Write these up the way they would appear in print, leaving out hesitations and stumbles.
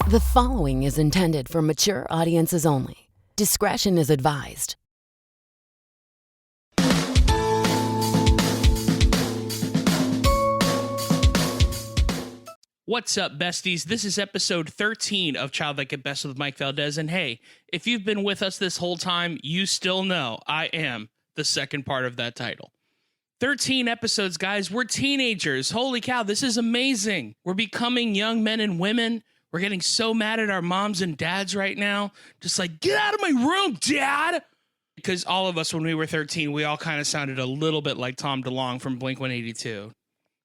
The following is intended for mature audiences only. Discretion is advised. What's up, besties? This is episode 13 of Childlike at Best with Mike Valdes. And hey, if you've been with us this whole time, you still know I am the second part of that title. 13 episodes, guys. We're teenagers. Holy cow, this is amazing. We're becoming young men and women. We're getting so mad at our moms and dads right now. Just like, get out of my room, dad! Because all of us, when we were 13, we all kind of sounded a little bit like Tom DeLonge from Blink-182.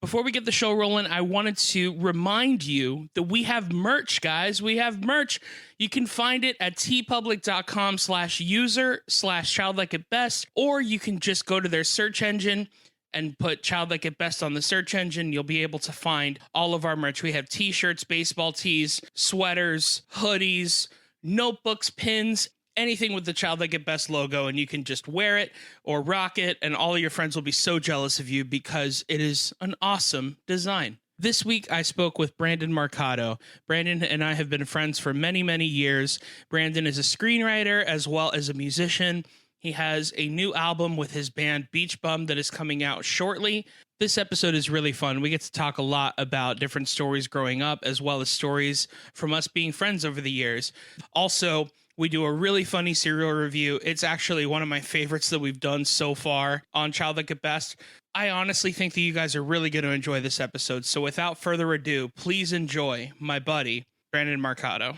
Before we get the show rolling, I wanted to remind you that we have merch, guys. We have merch. You can find it at tpublic.com/user/childlike at best, or you can just go to their search engine and put Childlike at Best on the search engine. You'll be able to find all of our merch. We have t-shirts, baseball tees, sweaters, hoodies, notebooks, pins, anything with the Childlike at Best logo, and you can just wear it or rock it, and all of your friends will be so jealous of you because it is an awesome design. This week, I spoke with Brandon Mercado. Brandon and I have been friends for many, many years. Brandon is a screenwriter as well as a musician. He has a new album with his band Beach Bum that is coming out shortly. This episode is really fun. We get to talk a lot about different stories growing up, as well as stories from us being friends over the years. Also, we do a really funny serial review. It's actually one of my favorites that we've done so far on Childlike at Best. I honestly think that you guys are really going to enjoy this episode. So without further ado, please enjoy my buddy, Brandon Mercado.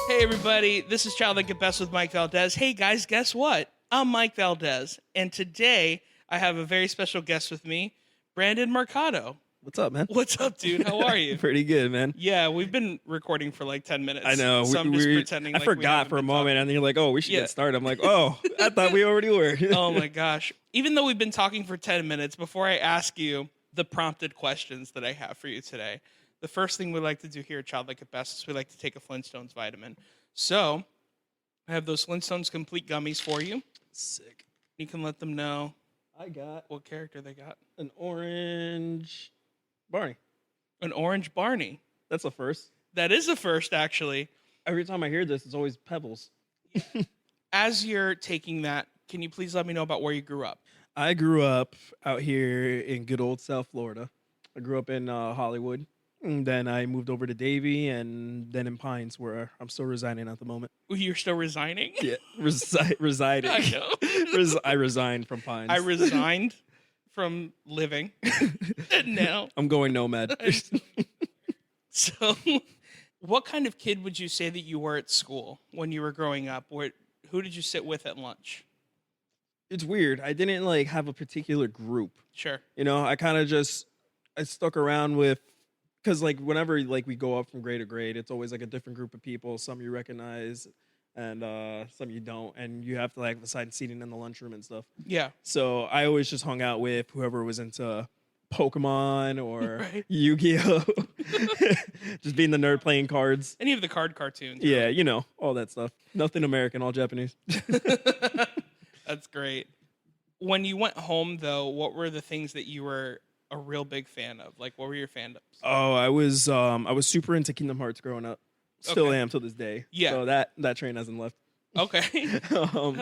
Hey everybody, this is Childlike at Best with Mike Valdes. Hey guys, guess what? I'm Mike Valdes, and today I have a very special guest with me, Brandon Mercado. What's up, man? What's up, dude? How are you? Pretty good, man. Yeah, we've been recording for like 10 minutes. I know. So I'm just pretending I like forgot for a moment, and then you're like, oh, we should get started. I'm like, oh, I thought we already were. Oh my gosh. Even though we've been talking for 10 minutes, before I ask you the prompted questions that I have for you today, the first thing we like to do here at Childlike at Best is we like to take a Flintstones vitamin. So I have those Flintstones complete gummies for you. Sick. You can let them know I got what character they got. an orange Barney. An orange Barney. That's a first. That is a first, actually. Every time I hear this, it's always Pebbles. As you're taking that, can you please let me know about where you grew up? I grew up out here in good old South Florida. I grew up in Hollywood. And then I moved over to Davie, and then in Pines, where I'm still resigning at the moment. You're still resigning? Yeah, residing. I know. I resigned from Pines. I resigned from living. And now I'm going nomad. So, what kind of kid would you say that you were at school when you were growing up? Who did you sit with at lunch? It's weird. I didn't have a particular group. Sure. You know, I kind of I stuck around with, because whenever we go up from grade to grade, it's always a different group of people. Some you recognize, and some you don't, and you have to assign seating in the lunchroom and stuff. Yeah. So I always just hung out with whoever was into Pokemon or Right. Yu-Gi-Oh. Just being the nerd playing cards. Any of the cartoons. Yeah, really. you know, all that stuff. Nothing American, all Japanese. That's great. When you went home, though, what were the things that you were a real big fan of? What were your fandoms? Oh, I was super into Kingdom Hearts growing up. Still Okay. am to this day. Yeah. So that train hasn't left. Okay. That's cool.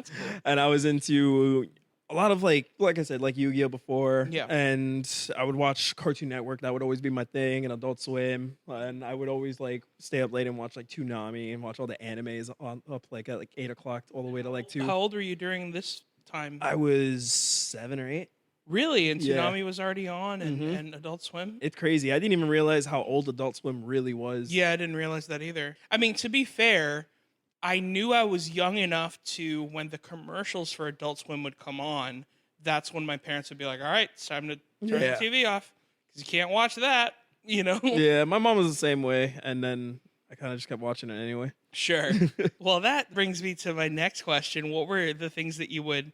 And I was into a lot of like I said, Yu-Gi-Oh before. Yeah. And I would watch Cartoon Network. That would always be my thing, and Adult Swim. And I would always stay up late and watch Toonami and watch all the animes up at 8 o'clock all the way to 2. How old were you during this time? I was 7 or 8. Really? And Yeah. Toonami was already on, and, Mhm. and Adult Swim? It's crazy. I didn't even realize how old Adult Swim really was. Yeah, I didn't realize that either. I mean, to be fair, I knew I was young enough to, when the commercials for Adult Swim would come on, that's when my parents would be like, all right, it's time to turn Yeah. the TV off, because you can't watch that, you know? Yeah, my mom was the same way, and then I kind of just kept watching it anyway. Sure. Well, that brings me to my next question. What were the things that you would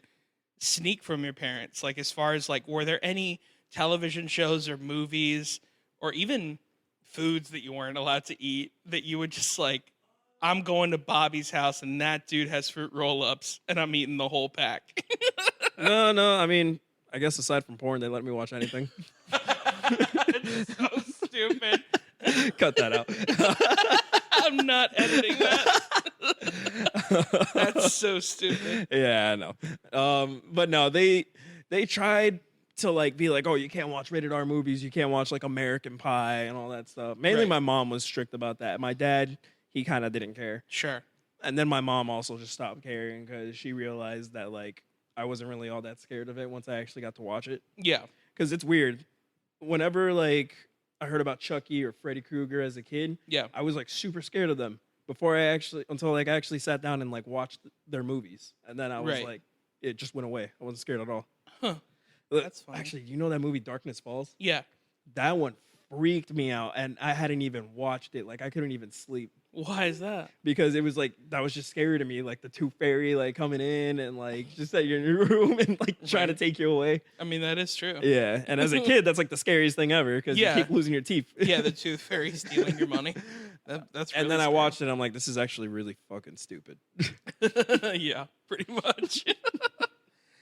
sneak from your parents? As far as were there any television shows or movies or even foods that you weren't allowed to eat that you would just I'm going to Bobby's house and that dude has fruit roll-ups and I'm eating the whole pack. No. I mean, I guess aside from porn, they let me watch anything. It's so stupid. Cut that out. I'm not editing that. That's so stupid. Yeah, I know. But no, they tried to like be like, oh, you can't watch rated R movies, you can't watch like American Pie and all that stuff. Mainly Right. my mom was strict about that. My dad, he kind of didn't care. Sure. And then my mom also just stopped caring because she realized that like I wasn't really all that scared of it once I actually got to watch it. Yeah. Because it's weird. Whenever like I heard about Chucky or Freddy Krueger as a kid, Yeah. I was like super scared of them until like I actually sat down and like watched their movies. And then I was Right. like, it just went away. I wasn't scared at all. Huh. But That's funny. actually, you know that movie Darkness Falls? Yeah. That one freaked me out, and I hadn't even watched it. Like I couldn't even sleep Why is that? because it was like that was just scary to me. Like the tooth fairy like coming in and like just that you're in your room and like trying to take you away. I mean, that is true. Yeah, and as a kid, that's like the scariest thing ever because Yeah. you keep losing your teeth. Yeah, the tooth fairy stealing your money. That's really And then I scary. watched it. And I'm like, this is actually really fucking stupid. Yeah, pretty much.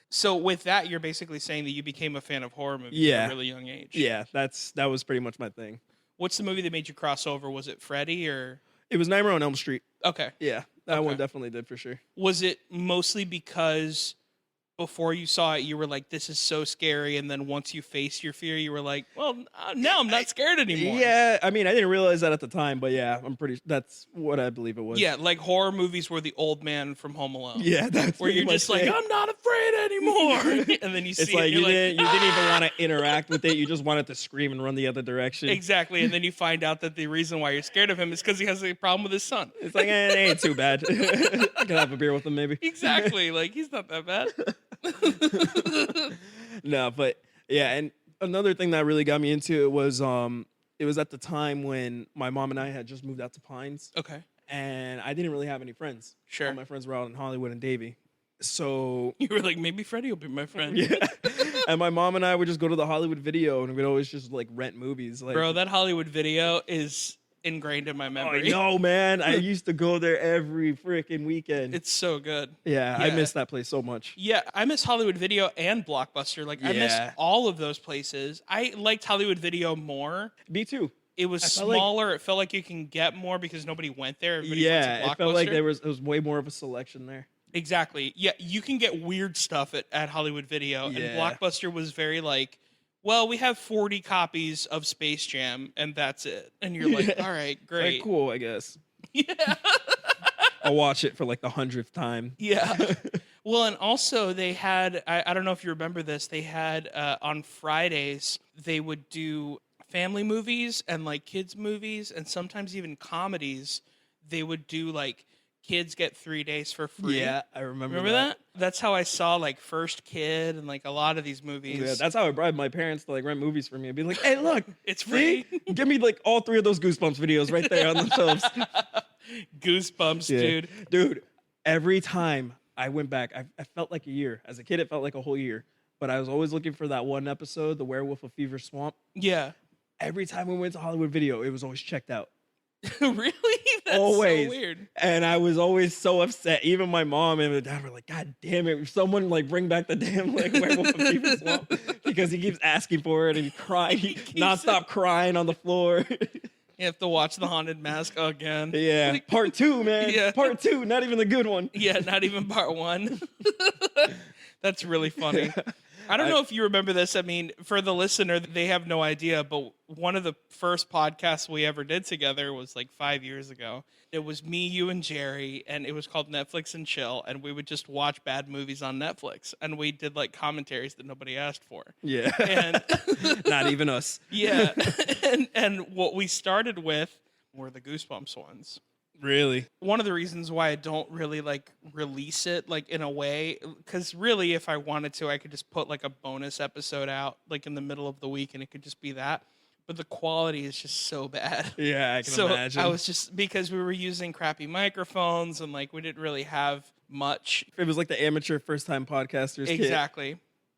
So with that, you're basically saying that you became a fan of horror movies Yeah. at a really young age. Yeah, that was pretty much my thing. What's the movie that made you cross over? Was it Freddy or? It was Nightmare on Elm Street. Okay. Yeah, that one Okay. definitely did for sure. Was it mostly because before you saw it, you were like, this is so scary. And then once you faced your fear, you were like, well, now I'm not scared anymore. Yeah, I mean, I didn't realize that at the time, but yeah, that's what I believe it was. Yeah, like horror movies were the old man from Home Alone. Yeah, that's Where pretty you're much just like, it. I'm not afraid anymore. And then you see It's it, like and you you're didn't even want to interact with it. You just wanted to scream and run the other direction. Exactly. And then you find out that the reason why you're scared of him is because he has a problem with his son. It's like, it ain't too bad. I can have a beer with him, maybe. Exactly. Like, he's not that bad. No, but yeah, and another thing that really got me into it was at the time when my mom and I had just moved out to Pines, Okay. and I didn't really have any friends. Sure. All my friends were out in Hollywood and Davie. So You were like, maybe Freddie will be my friend. yeah, and my mom and I would just go to the Hollywood Video, and we'd always just like rent movies. Like, Bro, that Hollywood Video is ingrained in my oh, memory. no, man, I used to go there every freaking weekend. It's so good. Yeah, I Yeah. miss that place so much. Yeah, I miss Hollywood Video and Blockbuster. Like, I miss Yeah. all of those places. I liked Hollywood Video more. Me too. It was I felt like- smaller. It felt like you can get more because nobody went there. Everybody went Yeah, to it felt like Blockbuster. there was way more of a selection there. Exactly. Yeah, you can get weird stuff at Hollywood Video. And Yeah. Blockbuster was very like, well, we have 40 copies of Space Jam, and that's it. And you're like, Yeah. all right, Like, great. cool, I guess. Yeah. I'll watch it for like the 100th time. Yeah. Well, and also they had, I don't know if you remember this, they had on Fridays, they would do family movies and like kids movies and sometimes even comedies. They would do like kids get 3 days for free. Yeah, I remember That? That's how I saw like First Kid and like a lot of these movies. Yeah, that's how I bribed my parents to like rent movies for me. I'd be like, hey, look, It's see? free. Give me like all 3 of those Goosebumps videos right there on the shelves. Goosebumps, Yeah. dude. Dude, every time I went back, I felt like a year. As a kid, it felt like a whole year. But I was always looking for that one episode, The Werewolf of Fever Swamp. Yeah. Every time we went to Hollywood Video, it was always checked out. Really? That's Always. so weird. And I was always so upset. Even my mom and my dad were like, God damn it, someone like bring back the damn like Werewolf of Fever Swamp. Because he keeps asking for it and he crying, he keeps nonstop crying on the floor. You have to watch The Haunted Mask again. Yeah. Like- Part 2, man. Yeah. Part 2, not even the good one. Yeah, not even part 1. That's really funny. I don't know if you remember this. I mean, for the listener, they have no idea, but one of the first podcasts we ever did together was like 5 years ago. It was me, you, and Jerry, and it was called Netflix and Chill, and we would just watch bad movies on Netflix, and we did like commentaries that nobody asked for. Yeah. And Not even us. yeah, and what we started with were the Goosebumps ones. Really? One of the reasons why I don't really like release it like in a way, because really if I wanted to, I could just put like a bonus episode out like in the middle of the week and it could just be that. But the quality is just so bad. Yeah, I can So imagine. I was just, because we were using crappy microphones and like we didn't really have much. It was like the amateur first time podcasters kit. Exactly.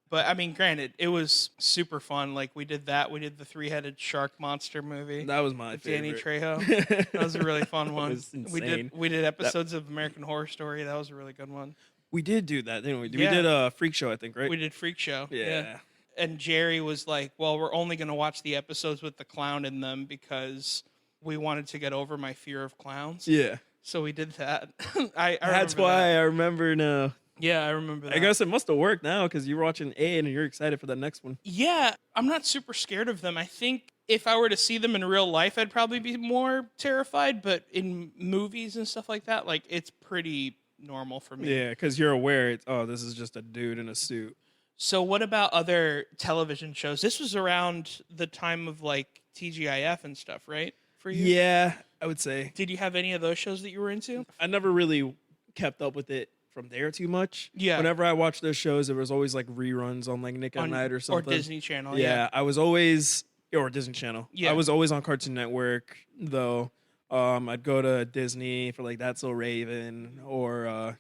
But I mean, granted, it was super fun. Like we did that. We did the 3-headed shark monster movie. That was my with favorite. Danny Trejo. That was a really fun one. It was insane. We did episodes of American Horror Story. That was a really good one. We did do that, didn't we? Yeah. We did a Freak Show, I think, right? We did Freak Show. Yeah. And Jerry was like, "Well, we're only going to watch the episodes with the clown in them because we wanted to get over my fear of clowns." Yeah. So we did that. I That's remember why that. I remember now. Yeah, I remember that. I guess it must have worked now because you're watching A and you're excited for the next one. Yeah, I'm not super scared of them. I think if I were to see them in real life, I'd probably be more terrified. But in movies and stuff like that, like it's pretty normal for me. Yeah, because you're aware this is just a dude in a suit. So what about other television shows? This was around the time of like TGIF and stuff, right? For you? Yeah, I would say. Did you have any of those shows that you were into? I never really kept up with it from there too much. Yeah. Whenever I watched those shows, there was always like reruns on like Nick at Night or something. Or Disney Channel. Yeah, I was always or Disney Channel. Yeah. I was always on Cartoon Network though. I'd go to Disney for like That's So Raven or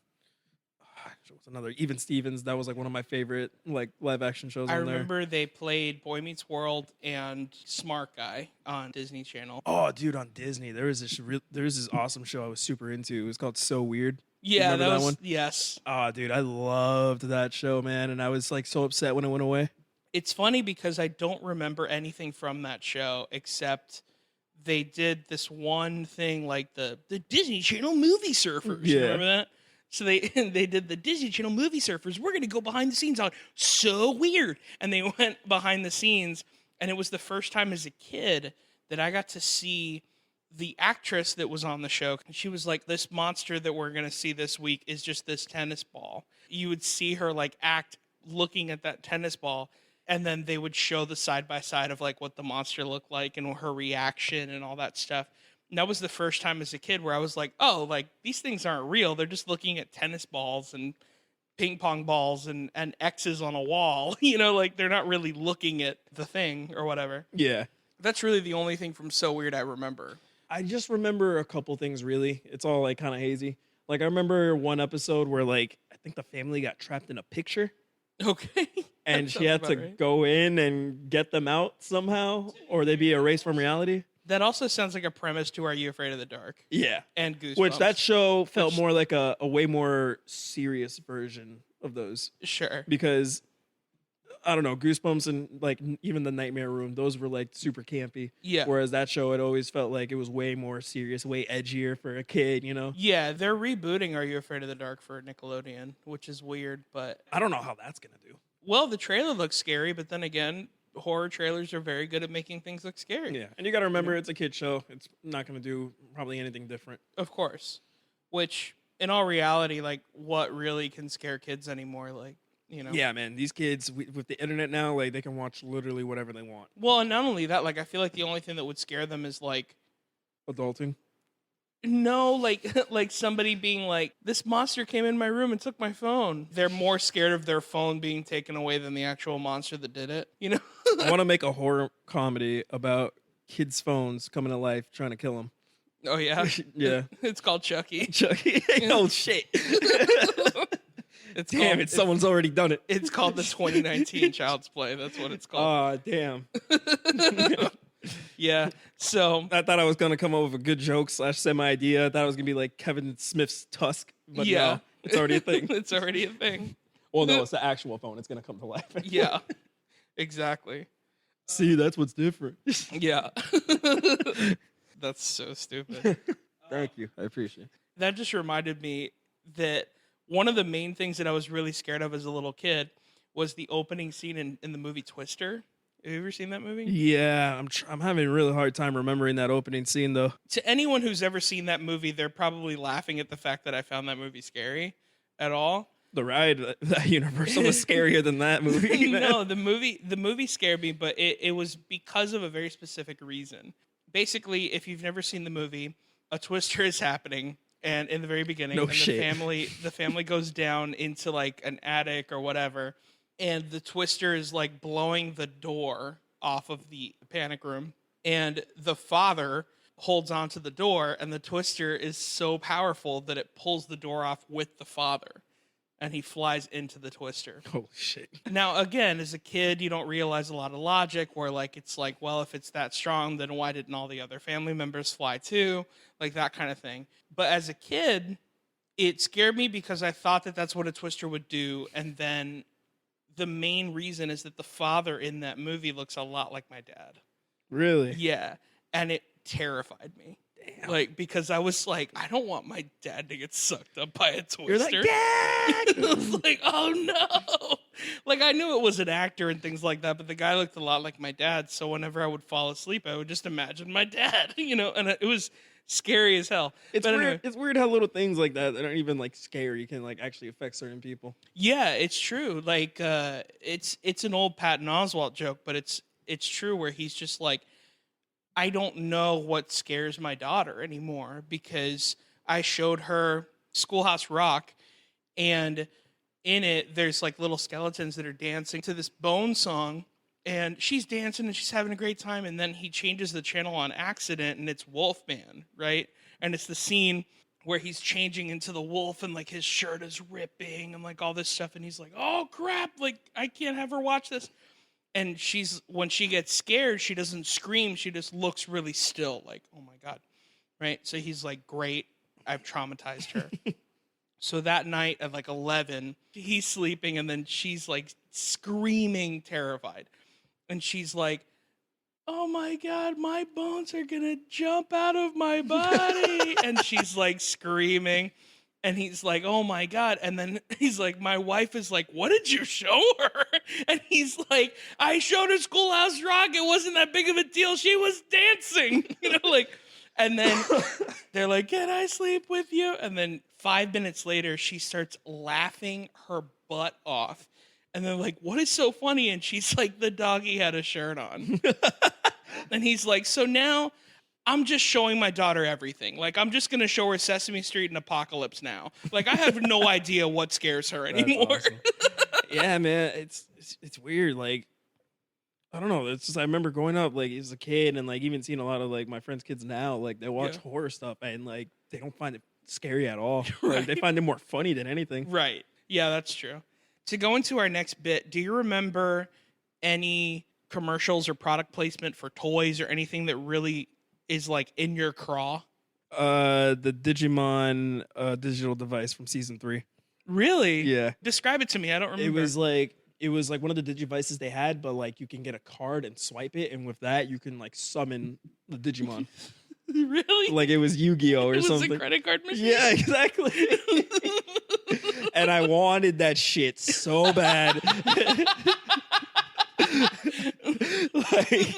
what's another Even Stevens. That was like one of my favorite like live action shows. I on there. remember they played Boy Meets World and Smart Guy on Disney Channel. Oh, dude, on Disney there was this awesome show I was super into. It was called So Weird. Yeah, Remember that one? Yes. Oh, dude, I loved that show, man, and I was like so upset when it went away. It's funny because I don't remember anything from that show except they did this one thing like the Disney Channel Movie Surfers. Yeah. Remember that? So they did the Disney Channel Movie Surfers. We're going to go behind the scenes on So Weird. And they went behind the scenes, and it was the first time as a kid that I got to see the actress that was on the show. She was like, this monster that we're going to see this week is just this tennis ball. You would see her like act looking at that tennis ball, and then they would show the side by side of like what the monster looked like and her reaction and all that stuff. And that was the first time as a kid where I was like, oh, like these things aren't real. They're just looking at tennis balls and ping pong balls and X's on a wall. You know, like they're not really looking at the thing or whatever. Yeah. That's really the only thing from So Weird I remember. I just remember a couple things, really. It's all like kind of hazy. Like I remember one episode where like I think the family got trapped in a picture. Okay. And she had to go in and get them out somehow, or they'd be erased from reality. That also sounds like a premise to Are You Afraid of the Dark? Yeah. And Goosebumps. Which that show felt more like a way more serious version of those. Sure. Because, I don't know, Goosebumps and like even The Nightmare Room, those were like super campy. Yeah. Whereas that show, it always felt like it was way more serious, way edgier for a kid, you know? Yeah, they're rebooting Are You Afraid of the Dark for Nickelodeon, which is weird, but... I don't know how that's going to do. Well, the trailer looks scary, but then again, horror trailers are very good at making things look scary. Yeah, and you got to remember it's a kid show. It's not going to do probably anything different. Of course. Which, in all reality, like, what really can scare kids anymore? Like, you know? Yeah, man, these kids, with the internet now, like, they can watch literally whatever they want. Well, and not only that, like, I feel like the only thing that would scare them is, like... Adulting? No, like somebody being like, this monster came in my room and took my phone. They're more scared of their phone being taken away than the actual monster that did it, you know? I want to make a horror comedy about kids' phones coming to life trying to kill them. Oh, yeah? Yeah. It's called Chucky. Chucky. Oh, shit. Someone's already done it. It's called the 2019 Child's Play. That's what it's called. Oh, damn. Yeah, so... I thought I was going to come up with a good joke / semi-idea. I thought it was going to be like Kevin Smith's Tusk. But yeah. no, it's already a thing. It's already a thing. Well, no, it's the actual phone. It's going to come to life. Yeah, exactly. See, that's what's different. Yeah. That's so stupid. Thank you. I appreciate it. That just reminded me that one of the main things that I was really scared of as a little kid was the opening scene in the movie Twister. Have you ever seen that movie? Yeah, I'm having a really hard time remembering that opening scene, though. To anyone who's ever seen that movie, they're probably laughing at the fact that I found that movie scary at all. The ride at Universal was scarier than that movie. Man. No, the movie scared me, but it was because of a very specific reason. Basically, if you've never seen the movie, a twister is happening, and in the very beginning, the family goes down into like an attic or whatever, and the twister is like blowing the door off of the panic room, and the father holds onto the door, and the twister is so powerful that it pulls the door off with the father. and he flies into the twister. Holy shit. Now, again, as a kid, you don't realize a lot of logic where, like, it's like, well, if it's that strong, then why didn't all the other family members fly too? Like, that kind of thing. But as a kid, it scared me because I thought that that's what a twister would do. And then the main reason is that the father in that movie looks a lot like my dad. Really? Yeah. And it terrified me. Damn. Like, because I was like, I don't want my dad to get sucked up by a twister. You're like, Dad! I was like, oh no. Like, I knew it was an actor and things like that, but the guy looked a lot like my dad. So whenever I would fall asleep, I would just imagine my dad, and it was scary as hell. It's but weird. anyway, It's weird how little things like that aren't even like scary can like actually affect certain people. yeah, it's true. Like, it's an old Patton Oswalt joke, but it's true where he's just like, I don't know what scares my daughter anymore because I showed her Schoolhouse Rock, and in it there's like little skeletons that are dancing to this Bone song, and she's dancing and she's having a great time, and then he changes the channel on accident and it's Wolfman, right? And it's the scene where he's changing into the wolf and like his shirt is ripping and like all this stuff, and he's like, oh crap, like I can't have her watch this. And when she gets scared, she doesn't scream. She just looks really still, like, oh my God. Right? So he's like, great, I've traumatized her. So that night at like 11, he's sleeping, and then she's like screaming, terrified. And she's like, oh my God, my bones are going to jump out of my body. And she's like screaming. And he's like, oh my God. And then he's like, my wife is like, what did you show her? And he's like, I showed her Schoolhouse Rock. It wasn't that big of a deal. She was dancing, and then they're like, can I sleep with you? And then 5 minutes later, she starts laughing her butt off. And they're like, what is so funny? And she's like, the doggy had a shirt on. And he's like, so now I'm just showing my daughter everything. Like, I'm just going to show her Sesame Street and Apocalypse Now. Like, I have no idea what scares her anymore. Awesome. Yeah, man, it's weird. Like, I don't know. It's just, I remember growing up, like, as a kid, and like even seeing a lot of like my friends' kids now, like they watch horror stuff and like they don't find it scary at all. Right. Like, they find it more funny than anything. Right. Yeah, that's true. To go into our next bit, do you remember any commercials or product placement for toys or anything that really is like in your craw? The Digimon digital device from season 3. Really? Yeah. Describe it to me. I don't remember. It was like one of the digivices they had, but like you can get a card and swipe it, and with that you can like summon the Digimon. Really? Like it was Yu-Gi-Oh or it was something. a credit card machine? Yeah, exactly. And I wanted that shit so bad. Like,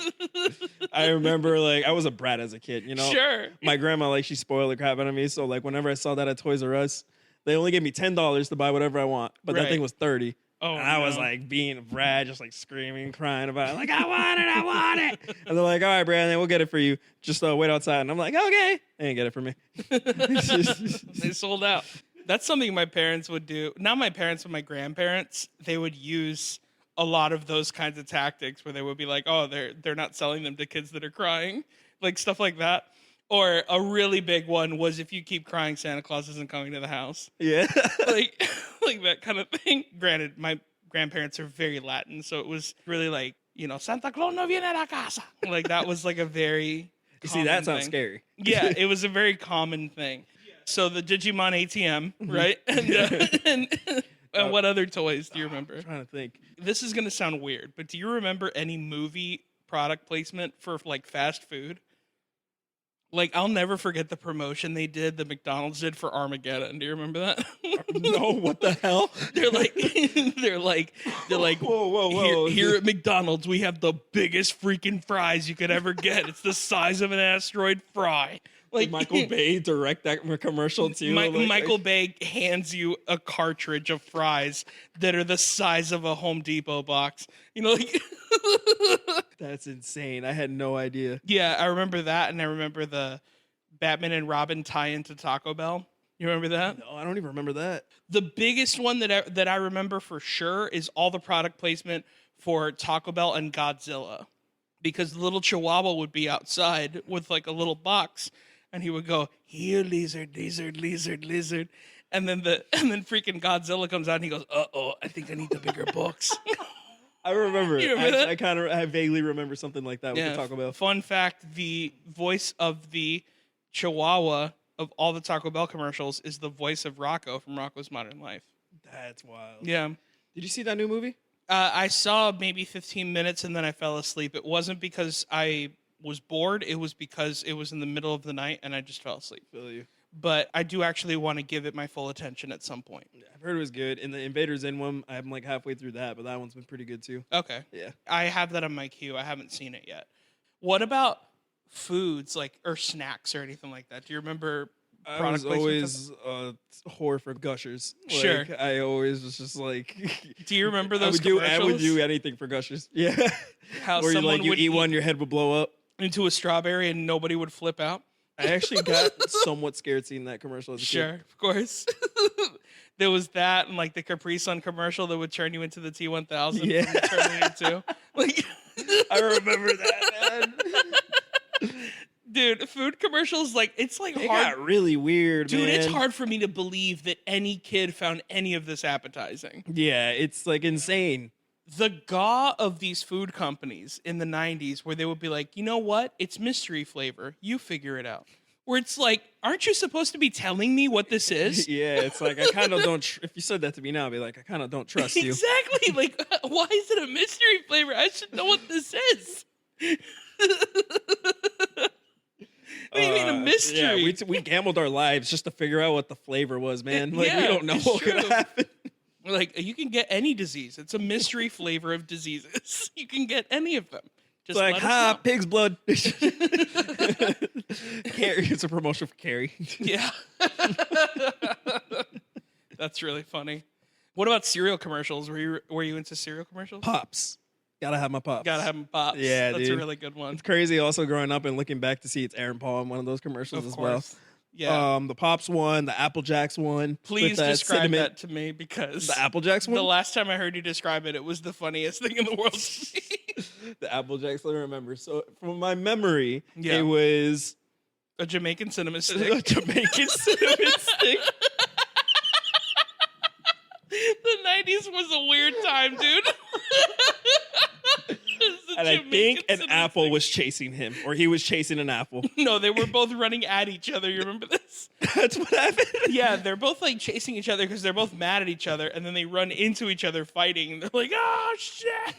I remember, like, I was a brat as a kid, Sure. My grandma, like, she spoiled the crap out of me. So, like, whenever I saw that at Toys R Us, they only gave me $10 to buy whatever I want. But that thing was $30. Oh, and I was, like, being a brat, just, like, screaming, crying about it. Like, I want it. And they're like, all right, Brandon, we'll get it for you. Just wait outside. And I'm like, okay. They didn't get it for me. They sold out. That's something my parents would do. Not my parents, but my grandparents. They would use a lot of those kinds of tactics where they would be like, oh, they're not selling them to kids that are crying, like stuff like that. Or a really big one was, if you keep crying, Santa Claus isn't coming to the house. Yeah. like that kind of thing. Granted, my grandparents are very Latin, so it was really like, Santa Claus no viene a la casa. Like, that was like a very You see, that sounds thing. scary. Yeah, it was a very common thing. So the Digimon ATM, right? And what other toys do you remember? I'm trying to think. This is going to sound weird, but do you remember any movie product placement for like fast food? Like, I'll never forget the promotion the McDonald's did for Armageddon. Do you remember that? No, what the hell? They're like, whoa. Here at McDonald's, we have the biggest freaking fries you could ever get. It's the size of an asteroid fry. Like, Did Michael Bay direct that commercial too? Michael Bay hands you a cartridge of fries that are the size of a Home Depot box. That's insane. I had no idea. Yeah, I remember that, and I remember the Batman and Robin tie-in to Taco Bell. You remember that? No, I don't even remember that. The biggest one that I remember for sure is all the product placement for Taco Bell and Godzilla, because the little Chihuahua would be outside with like a little box. and he would go, "Here, lizard, lizard, lizard, lizard," and then freaking Godzilla comes out and he goes, "Uh-oh, I think I need the bigger books." I remember. You remember that? I vaguely remember something like that. We could talk about. Fun fact: the voice of the Chihuahua of all the Taco Bell commercials is the voice of Rocco from Rocco's Modern Life. That's wild. Yeah. Did you see that new movie? I saw maybe 15 minutes and then I fell asleep. It wasn't because I was bored. It was because it was in the middle of the night and I just fell asleep. Feel you. But I do actually want to give it my full attention at some point. Yeah, I've heard it was good. And the Invaders In one, I'm like halfway through that, but that one's been pretty good too. Okay. Yeah. I have that on my queue. I haven't seen it yet. What about foods or snacks or anything like that? Do you remember I was always a whore for Gushers. Sure. I always was just like... Do you remember those I commercials? would do anything for Gushers. Yeah. How where someone you would eat one, your head would blow up. Into a strawberry and nobody would flip out? I actually got somewhat scared seeing that commercial as a Sure, kid. of course. There was that and like the Capri Sun commercial that would turn you into the T-1000 Yeah. from Terminator 2. Like, I remember that, man. dude, food commercials, like, it's like It hard. got really weird, Dude, man. it's hard for me to believe that any kid found any of this appetizing. Yeah, it's like insane. The gaw of these food companies in the 90s where they would be like, you know what? It's mystery flavor. You figure it out. Where it's like, aren't you supposed to be telling me what this is? Yeah, it's like I kind of don't. If you said that to me now, I'd be like, I kind of don't trust you. Exactly. Like, why is it a mystery flavor? I should know what this is. What do you mean a mystery? Yeah, we gambled our lives just to figure out what the flavor was, man. Like, Yeah, we don't know it's what could true. happen. Like, you can get any disease. It's a mystery flavor of diseases. You can get any of them. Just It's like, let us know. pig's blood. Carrie, it's a promotion for Carrie. Yeah. That's really funny. What about cereal commercials? Were you into cereal commercials? Pops. Gotta have my pops. Gotta have them pops. Yeah, That's dude. a really good one. It's crazy also growing up and looking back to see it's Aaron Paul in one of those commercials Of as well. course. Yeah. The Pops one, the Apple Jacks one. Please with describe cinnamon- that to me because The Apple Jacks one? the last time I heard you describe it, it was the funniest thing in the world to me. The Apple Jacks, I remember. So from my memory, Yeah. it was A Jamaican cinnamon a stick. Jamaican cinnamon stick. The 90s was a weird time, dude. And I think an apple was chasing him, or he was chasing an apple. No, they were both running at each other. You remember this? That's what happened. Yeah, they're both like chasing each other because they're both mad at each other, and then they run into each other fighting. And they're like, "Oh shit!"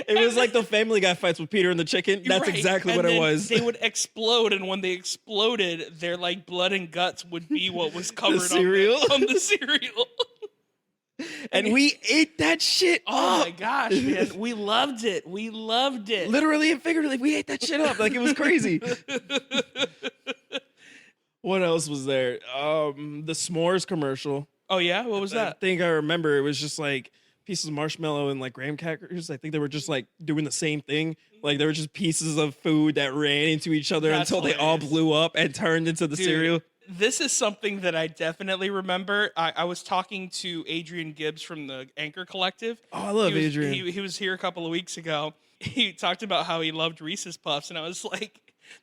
It was like the Family Guy fights with Peter and the chicken. That's Right. exactly And what it then was. They would explode, and when they exploded, their like blood and guts would be what was covered cereal? on the cereal. And we ate that shit Oh up. my gosh, man. We loved it. We loved it. Literally and figuratively, we ate that shit up. Like, it was crazy. What else was there? The s'mores commercial. Oh, yeah? What was I that? think I remember it was just like pieces of marshmallow and like graham crackers. I think they were just like doing the same thing. Like, they were just pieces of food that ran into each other That's until they all hilarious. blew up and turned into the Dude, cereal. This is something that I definitely remember. I was talking to Adrian Gibbs from the Anchor Collective. Oh, I love He was- Adrian. He was here a couple of weeks ago. He talked about how he loved Reese's Puffs, and I was like,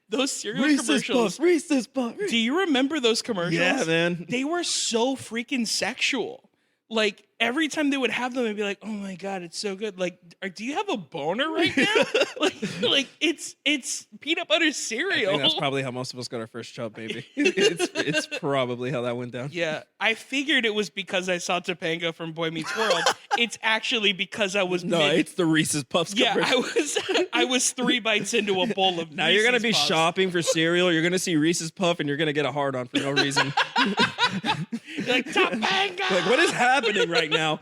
those cereal commercials. Reese's Puffs. Do you remember those commercials? Yeah, man. They were so freaking sexual. Like, every time they would have them, I'd be like, oh my God, it's so good. Like, do you have a boner right now? like it's peanut butter I cereal. think that's probably how most of us got our first chub, baby. It's probably how that went down. Yeah, I figured it was because I saw Topanga from Boy Meets World. It's actually because I was No, it's the Reese's Puffs yeah, commercial. I was 3 bites into a bowl of Now you're gonna be Reese's Puffs. shopping for cereal. You're gonna see Reese's Puff, and you're gonna get a hard on for no reason. You're like, Topanga! Like, what is happening right now?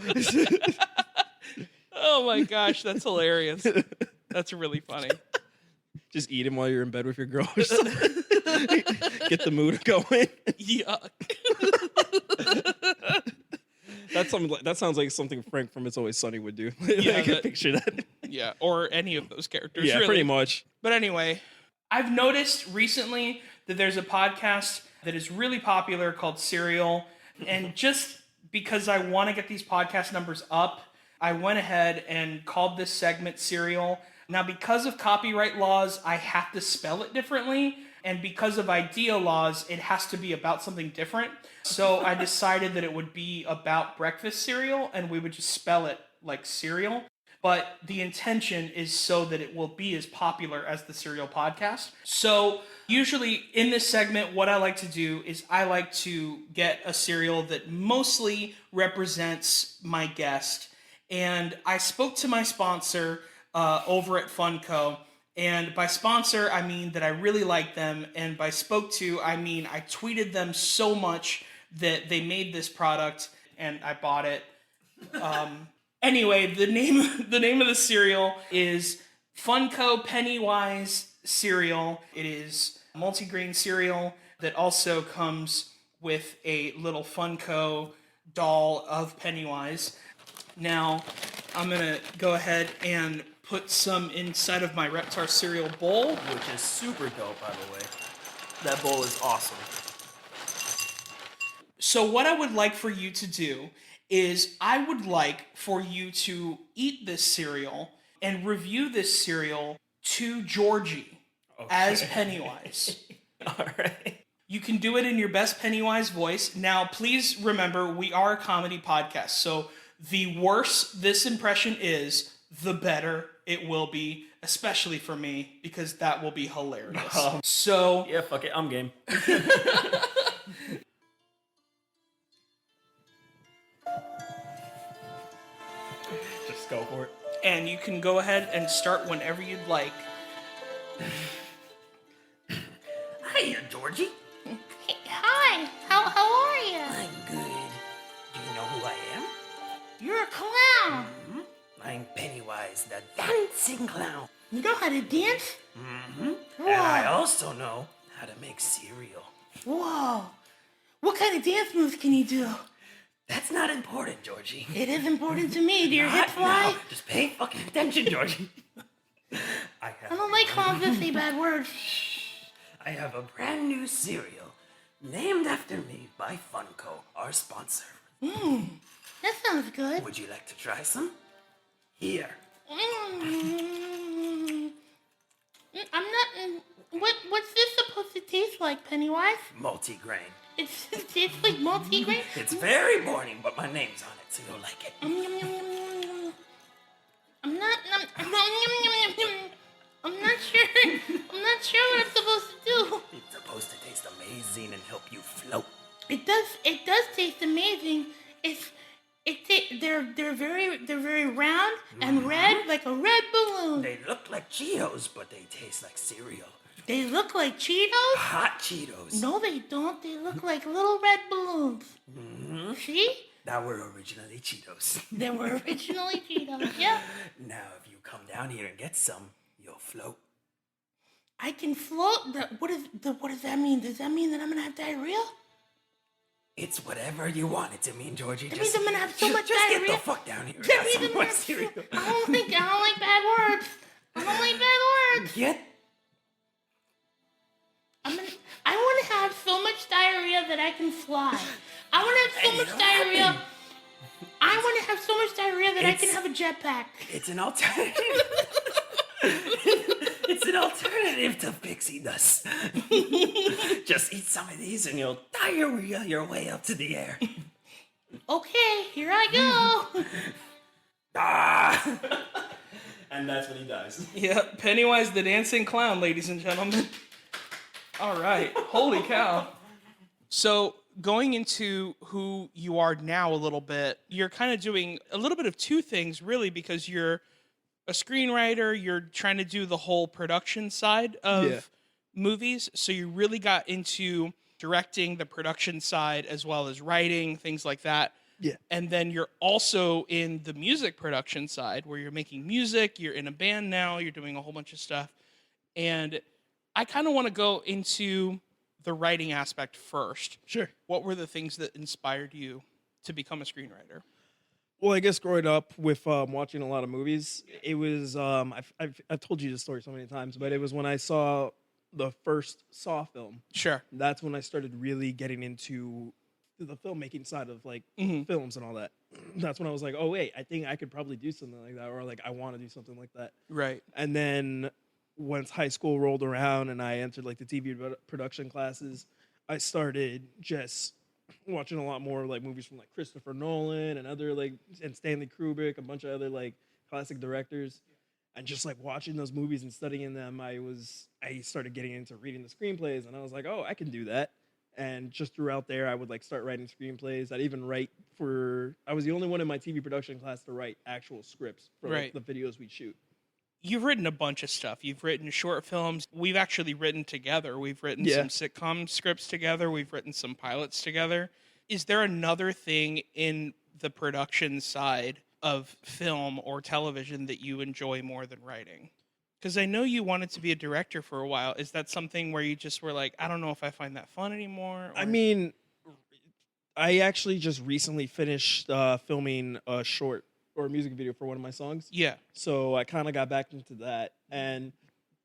Oh my gosh, that's hilarious. That's really funny. Just eat them while you're in bed with your girl. Or something. Get the mood going. Yuck. That sounds like something Frank from It's Always Sunny would do. Yeah, I can that- picture that. Yeah, or any of those characters. Yeah, really. pretty much. But anyway, I've noticed recently that there's a podcast that is really popular called Serial. And just because I want to get these podcast numbers up, I went ahead and called this segment Serial. Now, because of copyright laws, I have to spell it differently. And because of idea laws, it has to be about something different. So I decided that it would be about breakfast cereal, and we would just spell it like cereal. But the intention is so that it will be as popular as the Cereal Podcast. So usually in this segment, what I like to do is I like to get a cereal that mostly represents my guest. And I spoke to my sponsor over at Funko. And by sponsor, I mean that I really like them. And by spoke to, I mean I tweeted them so much that they made this product and I bought it. Anyway, the name of the cereal is Funko Pennywise cereal. It is multigrain cereal that also comes with a little Funko doll of Pennywise. Now, I'm gonna go ahead and put some inside of my Reptar cereal bowl. Which is super dope, by the way. That bowl is awesome. So what I would like for you to do is I would like for you to eat this cereal and review this cereal to Georgie as Pennywise. All right. You can do it in your best Pennywise voice. Now, please remember, we are a comedy podcast, so the worse this impression is, the better it will be, especially for me, because that will be hilarious. So... Yeah, fuck it. I'm game. Just go for it. And you can go ahead and start whenever you'd like. Hiya, Georgie. Hey, hi, how are you? I'm good. Do you know who I am? You're a clown. I'm Pennywise, the dancing clown. You know how to dance? And I also know how to make cereal. Whoa. What kind of dance moves can you do? That's not important, Georgie. It is important to me. Do your hips fly? No, just pay fucking attention, Georgie. I don't like clowns that say bad words. I have a brand new cereal named after me by Funko, our sponsor. That sounds good. Would you like to try some? Here. I'm not... What's this supposed to taste like, Pennywise? Multigrain. It tastes like multigrain? It's very boring, but my name's on it, so you'll like it. I'm not sure. I'm not sure what I'm supposed to do. It's supposed to taste amazing and help you float. It does taste amazing. They're very round and red, like a red balloon. They look like Cheetos, but they taste like cereal. They look like Cheetos? Hot Cheetos. No, they don't. They look like little red balloons. See? That were originally Cheetos. They were originally Cheetos, yeah. Now, if you come down here and get some, you'll float. I can float? What does that mean? Does that mean that I'm going to have diarrhea? It's whatever you want it to mean, Georgie. That means I'm going to have so much just diarrhea. get the fuck down here. That means I'm gonna have cereal. I don't like bad words. I don't like bad words. Get. I want to have so much diarrhea that I can fly. I want to have so much diarrhea. I want to have so much diarrhea that I can have a jetpack. It's an alternative. It's an alternative to pixie dust. Just eat some of these and you'll diarrhea your way up to the air. Okay, here I go. And that's when he dies. Yeah, Pennywise the dancing clown, ladies and gentlemen. All right, holy cow. So going into who you are now a little bit, you're kind of doing a little bit of two things, really, because you're a screenwriter, you're trying to do the whole production side of movies. So you really got into directing the production side as well as writing, things like that. Yeah. And then you're also in the music production side where you're making music, you're in a band now, you're doing a whole bunch of stuff. And I kind of want to go into the writing aspect first. Sure. What were the things that inspired you to become a screenwriter? Well, I guess growing up with watching a lot of movies, it was I've told you this story so many times, but it was when I saw the first Saw film. Sure. That's when I started really getting into the filmmaking side of like films and all that. That's when I was like, oh wait, I think I could probably do something like that, or like I want to do something like that. Right. And then once high school rolled around and I entered like the TV production classes, I started just watching a lot more like movies from like Christopher Nolan and other like and Stanley Kubrick, a bunch of other like classic directors, and just like watching those movies and studying them. I started getting into reading the screenplays, and I was like, oh, I can do that. And just throughout there, I would like start writing screenplays. I'd even write I was the only one in my TV production class to write actual scripts for like, the videos we shoot. You've written a bunch of stuff. You've written short films. We've actually written together. We've written some sitcom scripts together. We've written some pilots together. Is there another thing in the production side of film or television that you enjoy more than writing? Because I know you wanted to be a director for a while. Is that something where you just were like, I don't know if I find that fun anymore? Or... I mean, I actually just recently finished filming a short or a music video for one of my songs. Yeah. So I kind of got back into that. And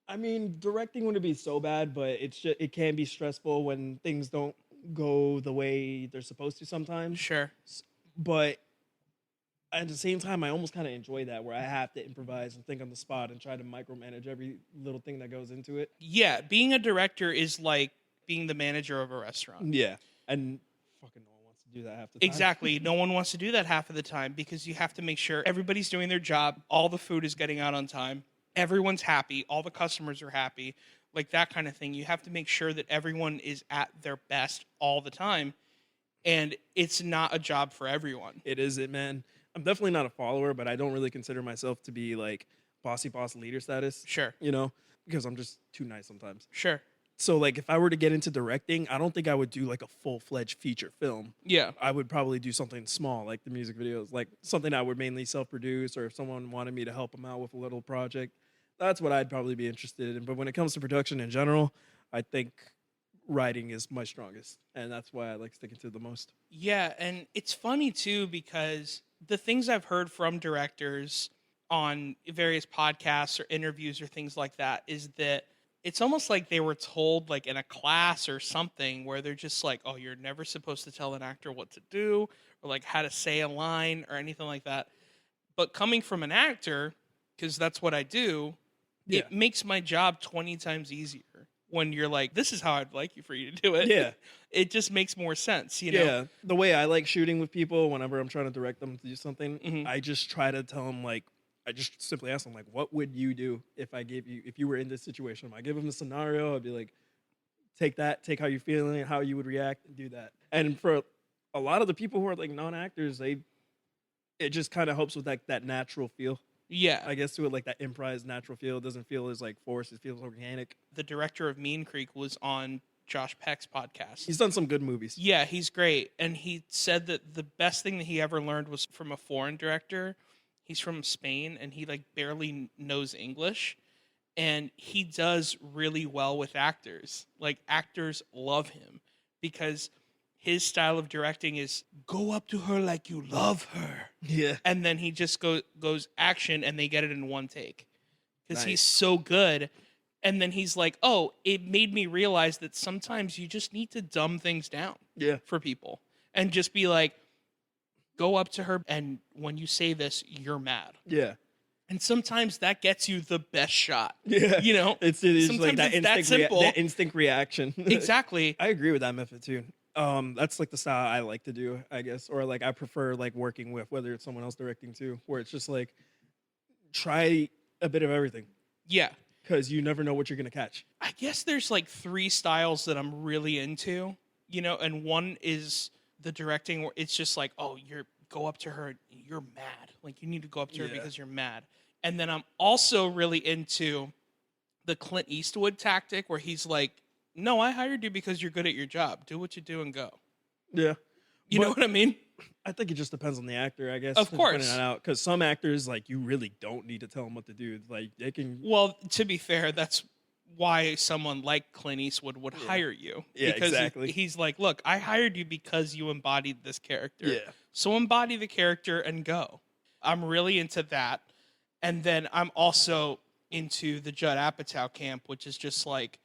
I mean, directing wouldn't be so bad, but it can be stressful when things don't go the way they're supposed to sometimes. Sure. But at the same time, I almost kind of enjoy that, where I have to improvise and think on the spot and try to micromanage every little thing that goes into it. Yeah, being a director is like being the manager of a restaurant. Yeah, and fucking no one wants to do that half the time. Exactly. No one wants to do that half of the time because you have to make sure everybody's doing their job, all the food is getting out on time, everyone's happy, all the customers are happy, like that kind of thing. You have to make sure that everyone is at their best all the time, and it's not a job for everyone. It isn't, man. I'm definitely not a follower, but I don't really consider myself to be like bossy boss leader status. Sure. You know, because I'm just too nice sometimes. Sure. So like if I were to get into directing, I don't think I would do like a full-fledged feature film. Yeah. I would probably do something small, like the music videos, like something I would mainly self-produce, or if someone wanted me to help them out with a little project, that's what I'd probably be interested in. But when it comes to production in general, I think writing is my strongest, and that's why I like sticking to it the most. Yeah, and it's funny too because the things I've heard from directors on various podcasts or interviews or things like that is that it's almost like they were told like in a class or something where they're just like, oh, you're never supposed to tell an actor what to do or like how to say a line or anything like that. But coming from an actor, because that's what I do, it makes my job 20 times easier when you're like, this is how I'd like you for you to do it. Yeah. It just makes more sense, you know? Yeah. The way I like shooting with people, whenever I'm trying to direct them to do something, I just try to tell them, like, I just simply ask them, like, what would you do if you were in this situation? I give them the scenario, I'd be like, take how you're feeling, how you would react, and do that. And for a lot of the people who are, like, non-actors, it just kind of helps with, like, that natural feel. Yeah. I guess to it, like, that improvised natural feel. It doesn't feel as, like, forced. It feels organic. The director of Mean Creek was on Josh Peck's podcast. He's done some good movies. Yeah, he's great. And he said that the best thing that he ever learned was from a foreign director. He's from Spain, and he, like, barely knows English. And he does really well with actors. Like, actors love him because his style of directing is go up to her like you love her. Yeah. And then he just goes action, and they get it in one take. Because Nice. he's so good. And then he's like, oh, it made me realize that sometimes you just need to dumb things down for people. And just be like, go up to her, and when you say this, you're mad. Yeah. And sometimes that gets you the best shot. Yeah. You know? It's sometimes like that it's that simple. that instant reaction. Exactly. I agree with that method too. That's like the style I like to do, I guess. Or like I prefer like working with, whether it's someone else directing too, where it's just like try a bit of everything. Yeah. Because you never know what you're going to catch. I guess there's like 3 styles that I'm really into, you know, and one is the directing where it's just like, oh, go up to her, you're mad. Like you need to go up to her because you're mad. And then I'm also really into the Clint Eastwood tactic where he's like, no, I hired you because you're good at your job. Do what you do and go. Yeah. You know what I mean? I think it just depends on the actor, I guess. Of course. Because some actors, like, you really don't need to tell them what to do. Like, they can... Well, to be fair, that's why someone like Clint Eastwood would hire you. Yeah, because exactly. He's like, look, I hired you because you embodied this character. Yeah. So embody the character and go. I'm really into that. And then I'm also into the Judd Apatow camp, which is just like,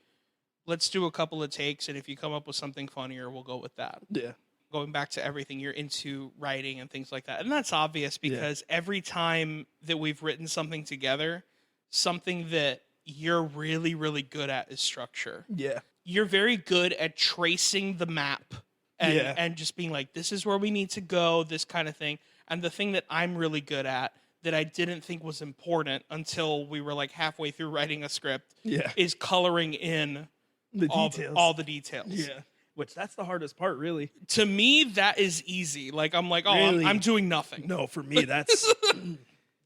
let's do a couple of takes, and if you come up with something funnier, we'll go with that. Yeah. Going back to everything, you're into writing and things like that. And that's obvious because every time that we've written something together, something that you're really, really good at is structure. Yeah. You're very good at tracing the map and just being like, this is where we need to go, this kind of thing. And the thing that I'm really good at that I didn't think was important until we were like halfway through writing a script is coloring in The details. all the details. Yeah. Which that's the hardest part, really. To me, that is easy. Like, I'm like, oh, Really? I'm doing nothing. No, for me, that's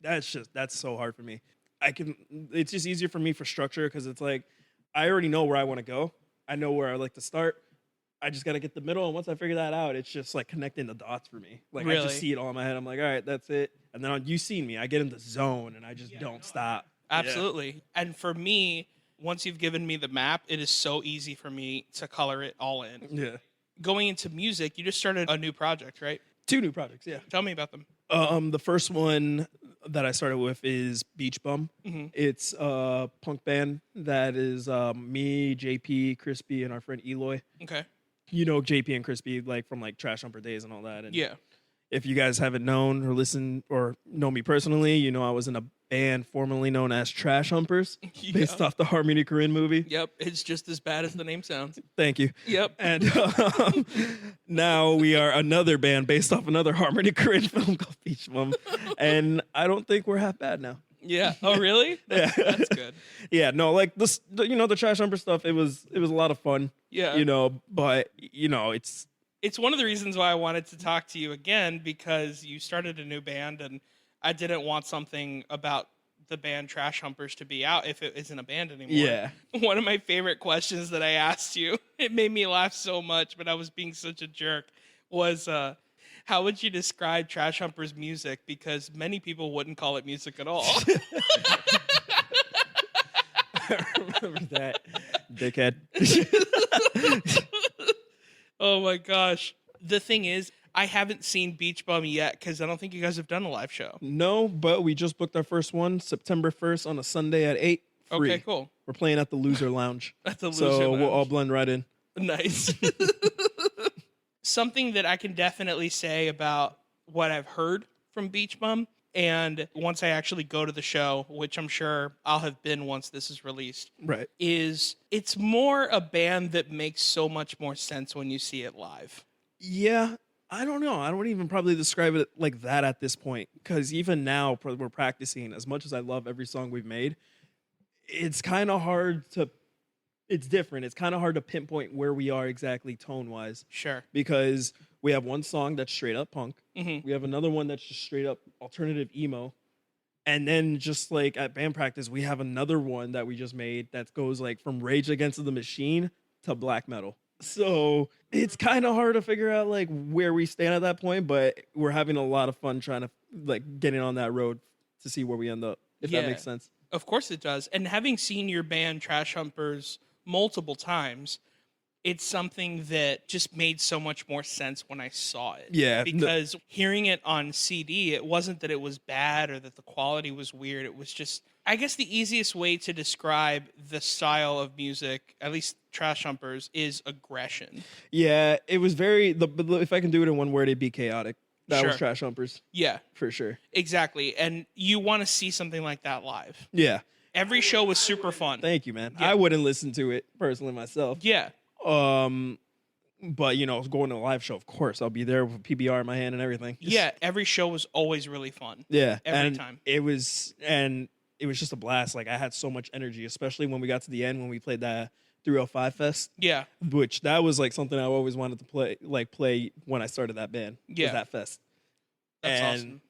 that's so hard for me. It's just easier for me for structure because it's like I already know where I want to go. I know where I like to start. I just got to get the middle. And once I figure that out, it's just like connecting the dots for me. Like I Really? just see it all in my head. I'm like, all right, that's it. And then you've seen me. I get in the zone and I just don't stop. Absolutely. And for me, once you've given me the map, it is so easy for me to color it all in. Yeah. Going into music, you just started a new project, right? 2 new projects, yeah. Tell me about them. The first one that I started with is Beach Bum. Mm-hmm. It's a punk band that is me, JP, Crispy, and our friend Eloy. Okay. You know JP and Crispy like from like Trash Humper days and all that. And Yeah. if you guys haven't known or listened or know me personally, you know I was in a band formerly known as Trash Humpers, based off the Harmony Korine movie. Yep. It's just as bad as the name sounds. Thank you. Yep. And now we are another band based off another Harmony Korine film called Beach Bum. And I don't think we're half bad now. Yeah. Oh, really? Yeah. That's good. Yeah, no, like this, the Trash Humper stuff, it was a lot of fun. Yeah. But it's one of the reasons why I wanted to talk to you again, because you started a new band and I didn't want something about the band Trash Humpers to be out if it isn't a band anymore. Yeah. One of my favorite questions that I asked you, it made me laugh so much, but I was being such a jerk, was how would you describe Trash Humpers' music? Because many people wouldn't call it music at all. I remember that, dickhead. Oh my gosh. The thing is, I haven't seen Beach Bum yet because I don't think you guys have done a live show. No, but we just booked our first one, September 1st on a Sunday at 8. Free. Okay, cool. We're playing at the Loser Lounge. At the Loser so Lounge. we'll all blend right in. Nice. Something that I can definitely say about what I've heard from Beach Bum, and once I actually go to the show, which I'm sure I'll have been once this is released, Right. is it's more a band that makes so much more sense when you see it live. Yeah, I don't know. I don't even probably describe it like that at this point. Because even now, we're practicing. As much as I love every song we've made, it's kind of hard to... It's different. It's kind of hard to pinpoint where we are exactly tone-wise. Sure. Because we have one song that's straight up punk. Mm-hmm. We have another one that's just straight up alternative emo. And then just like at band practice, we have another one that we just made that goes like from Rage Against the Machine to black metal. So it's kind of hard to figure out like where we stand at that point, but we're having a lot of fun trying to like getting on that road to see where we end up, if that makes sense. Of course it does. And having seen your band Trash Humpers multiple times, it's something that just made so much more sense when I saw it. Yeah. Because hearing it on CD, it wasn't that it was bad or that the quality was weird. It was just, I guess the easiest way to describe the style of music, at least Trash Humpers, is aggression. Yeah, it was very, if I can do it in one word, it'd be chaotic. That Sure. was Trash Humpers, Yeah, for sure. exactly. And you want to see something like that live. Yeah. Every show was super fun. Thank you, man. Yeah. I wouldn't listen to it personally myself. Yeah. But going to a live show, of course, I'll be there with a PBR in my hand and everything. Yeah, every show was always really fun. Yeah. Every and time. It was just a blast. Like I had so much energy, especially when we got to the end when we played that 305 Fest, Yeah. which that was like something I always wanted to play when I started that band. Yeah. Was that fest. That's and awesome.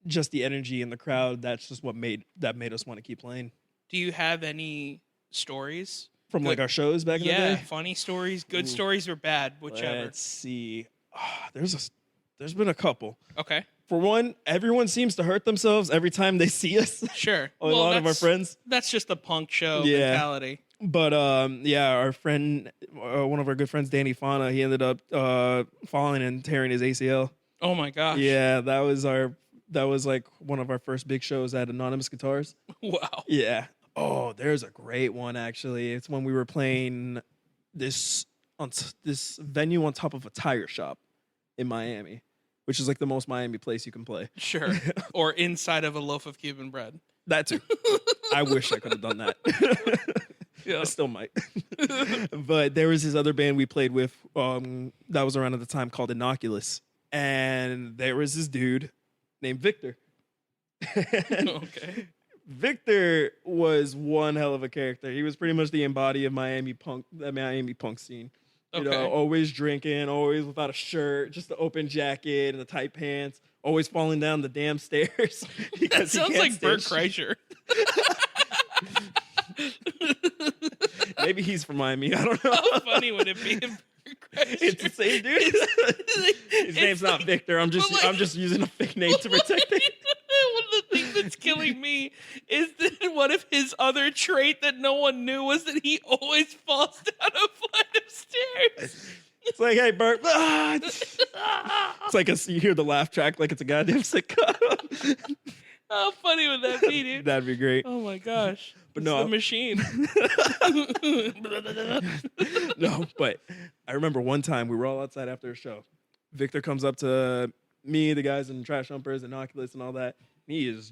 just the energy in the crowd, that's just what made us want to keep playing. Do you have any stories? From like our shows back in the Yeah, day? funny stories, good Ooh. stories or bad, whichever. Let's see. There's been a couple. Okay. For one, everyone seems to hurt themselves every time they see us. Sure. A lot of our friends. That's just the punk show Yeah. mentality. But our friend, one of our good friends, Danny Fana, he ended up falling and tearing his ACL. Oh my gosh. Yeah, that was like one of our first big shows at Anonymous Guitars. Wow. Yeah. Oh, there's a great one actually. It's when we were playing this venue on top of a tire shop in Miami, which is like the most Miami place you can play. Sure. Or inside of a loaf of Cuban bread. That too. I wish I could have done that. Yeah. I still might. But there was this other band we played with that was around at the time called Innocuous. And there was this dude named Victor. Okay. Victor was one hell of a character. He was pretty much the embodiment of the Miami punk scene. You know, Okay. always drinking, always without a shirt, just the open jacket and the tight pants, always falling down the damn stairs. That sounds like Bert Kreischer. Maybe he's from Miami. I don't know. How funny would it be if Bert Kreischer... It's the same dude. His name's not Victor. I'm just using a fake name to protect it. One of the things that's killing me is that what if his other trait that no one knew was that he always falls down a flight of stairs? It's like, hey, Bert. It's like you hear the laugh track like it's a goddamn sitcom. How funny would that be, dude? That'd be great. Oh my gosh. But It's no. the machine. No, but I remember one time we were all outside after a show. Victor comes up to me, the guys in Trash Humpers, Innocuous, and all that. He is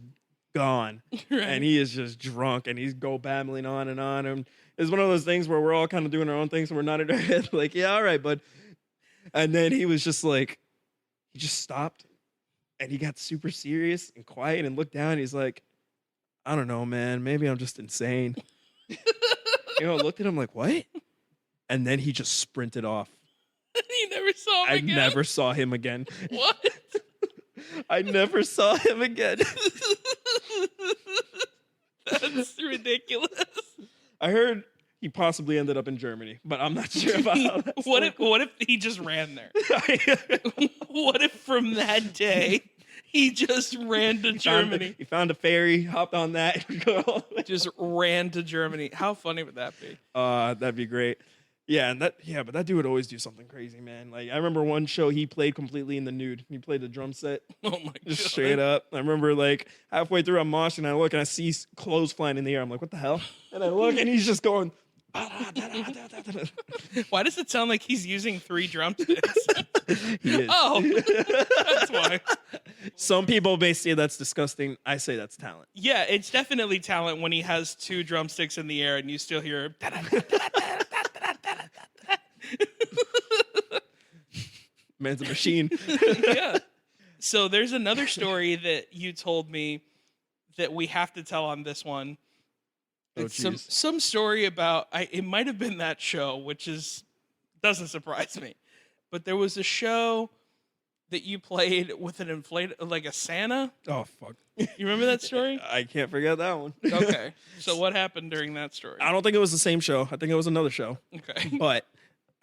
gone. Right. And he is just drunk, and he's go babbling on and on. And it's one of those things where we're all kind of doing our own things, and we're nodding our head like, yeah, all right, bud. And then he was just like, he just stopped, and he got super serious and quiet and looked down. And he's like, I don't know, man. Maybe I'm just insane. I looked at him like, what? And then he just sprinted off. You never saw him I again? never saw him again. What? I never saw him again. That's ridiculous. I heard he possibly ended up in Germany, but I'm not sure about how that's What if he just ran there? What if from that day he just ran to Germany? He found a ferry, hopped on that, Just ran to Germany. How funny would that be? that'd be great. Yeah, but that dude would always do something crazy, man. Like I remember one show he played completely in the nude. He played the drum set. Oh my god. Just straight up. I remember like halfway through I'm moshing and I look and I see clothes flying in the air. I'm like, what the hell? And I look and he's just going. Why does it sound like he's using 3 drumsticks? He is. Oh, that's why. Some people may say that's disgusting. I say that's talent. Yeah, it's definitely talent when he has 2 drumsticks in the air and you still hear. Man's a machine. Yeah. So there's another story that you told me that we have to tell on this one. Oh, It's geez. some story about it might have been that show, which doesn't surprise me. But there was a show that you played with an like a Santa. Oh, fuck. You remember that story? I can't forget that one. Okay. So what happened during that story? I don't think it was the same show. I think it was another show. Okay. But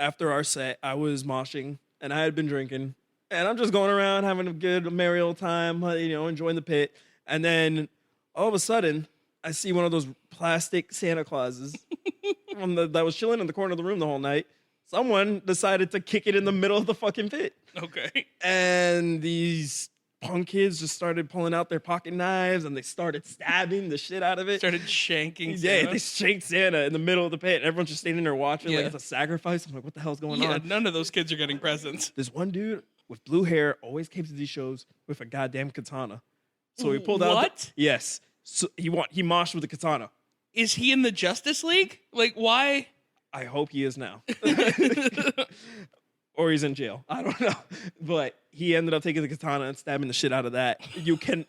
after our set, I was moshing and I had been drinking. And I'm just going around having a good, merry old time, enjoying the pit. And then all of a sudden, I see one of those plastic Santa Clauses that was chilling in the corner of the room the whole night. Someone decided to kick it in the middle of the fucking pit. Okay. And these punk kids just started pulling out their pocket knives and they started stabbing the shit out of it. Started shanking Yeah, Santa. they shanked Santa in the middle of the pit. Everyone's just standing there watching Yeah. like it's a sacrifice. I'm like, what the hell's going Yeah, on? none of those kids are getting presents. This one dude with blue hair always came to these shows with a goddamn katana. So he pulled out. What? Yes. So he moshed with a katana. Is he in the Justice League? Like, why? I hope he is now. Or he's in jail. I don't know. But he ended up taking the katana and stabbing the shit out of that. You can't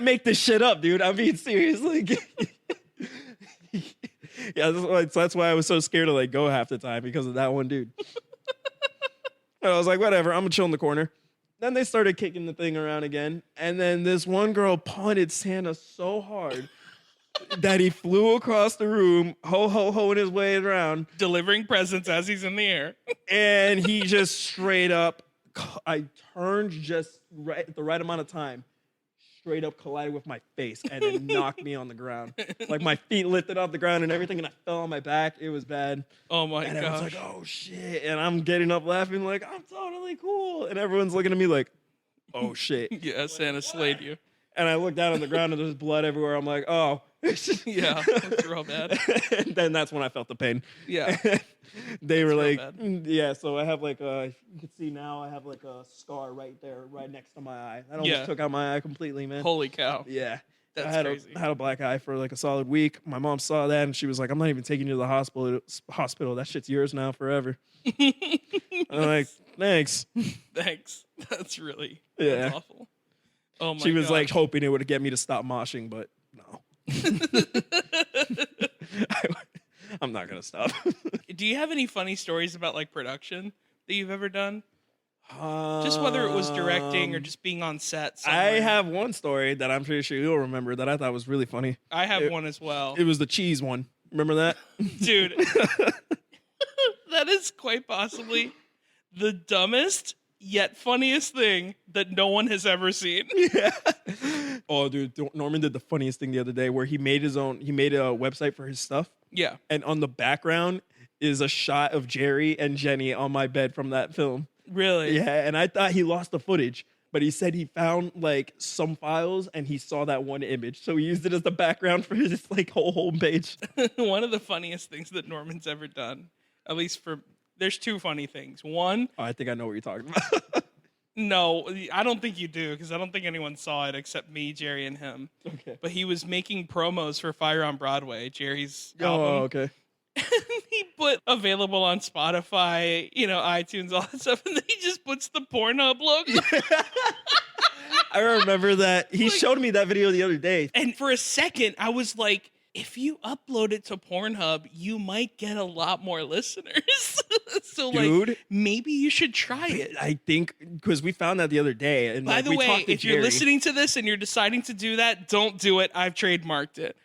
make this shit up, dude. I mean, seriously. Yeah, that's why I was so scared to like go half the time because of that one dude. And I was like, whatever, I'm gonna chill in the corner. Then they started kicking the thing around again. And then this one girl punted Santa so hard that he flew across the room, ho-ho-hoing his way around. Delivering presents as he's in the air. And he just straight up, I turned just right at the right amount of time, straight up collided with my face and it knocked me on the ground. Like my feet lifted off the ground and everything and I fell on my back. It was bad. Oh my And I was gosh. like, oh shit. And I'm getting up laughing like, I'm totally cool. And everyone's looking at me like, oh shit. Yeah, Santa slayed you. And I look down on the ground and there's blood everywhere. I'm like, oh. Yeah, that's real bad. And then that's when I felt the pain. Yeah. They were real like, bad. yeah, so I have like you can see now I have like a scar right there, right next to my eye. That almost Yeah. took out my eye completely, man. Holy cow. Yeah. That's I crazy. had a black eye for like a solid week. My mom saw that and she was like, I'm not even taking you to the hospital. That shit's yours now forever. I'm like, thanks. Thanks. That's Yeah. that's awful. Oh my She was gosh. like hoping it would get me to stop moshing, but no. I'm not going to stop. Do you have any funny stories about like production that you've ever done? Just whether it was directing or just being on set somewhere. I have one story that I'm pretty sure you'll remember that I thought was really funny. I have one as well. It was the cheese one. Remember that? Dude. That is quite possibly the dumbest yet funniest thing that no one has ever seen. Yeah. Oh, dude, Norman did the funniest thing the other day where he made a website for his stuff. Yeah. And on the background is a shot of Jerry and Jenny on my bed from that film. Really? Yeah, and I thought he lost the footage, but he said he found like some files and he saw that one image. So he used it as the background for his like whole homepage. One of the funniest things that Norman's ever done, at least there's two funny things. One, Oh, I think I know what you're talking about. no, I don't think you do, because I don't think anyone saw it except me, Jerry, and him. Okay. But he was making promos for Fire on Broadway, Jerry's album. Oh, okay. He put available on Spotify, iTunes, all that stuff, and then he just puts the Pornhub logo. I remember that. He showed me that video the other day. And for a second, I was like, if you upload it to Pornhub, you might get a lot more listeners. So, Dude. maybe you should try it. I think because we found that the other day. And By the we way, talked to if you're Jerry. listening to this and you're deciding to do that, don't do it. I've trademarked it.